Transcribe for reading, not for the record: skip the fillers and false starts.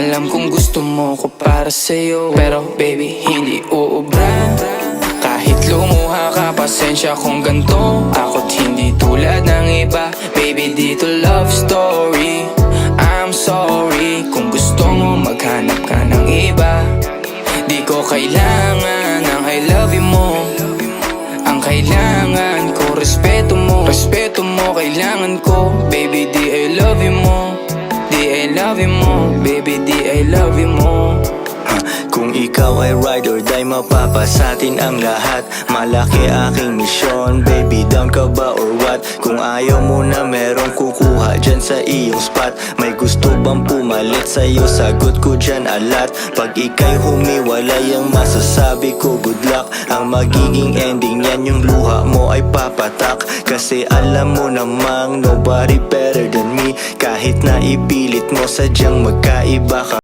Alam kong gusto mo ko para sa'yo, pero baby hindi uubra. Kahit lumuha ka, pasensya kung ganto. Ako't hindi tulad ng iba. Baby dito love story. I'm sorry kung gusto mo maghanap ka ng iba. Di ko kailangan ng I love you mo. Ang kailangan ko respeto mo. Respeto mo kailangan ko. Baby di I love you mo. Di I love you mo. Baby di I love you mo. Kung ikaw ay ride or die, mapapasatin ang lahat. Malaki aking misyon, baby down ka ba or what? Kung ayaw mo na merong kukuha dyan sa iyong spot. May gusto bang pumalit sa'yo? Sagot ko dyan alat. Pag ika'y humiwalay, ang masasabi ko good luck. Ang magiging ending yan, yung luha mo ay papatak. Kasi alam mo namang nobody better than me. Kahit na ipilit mo, sadyang magkaiba ka.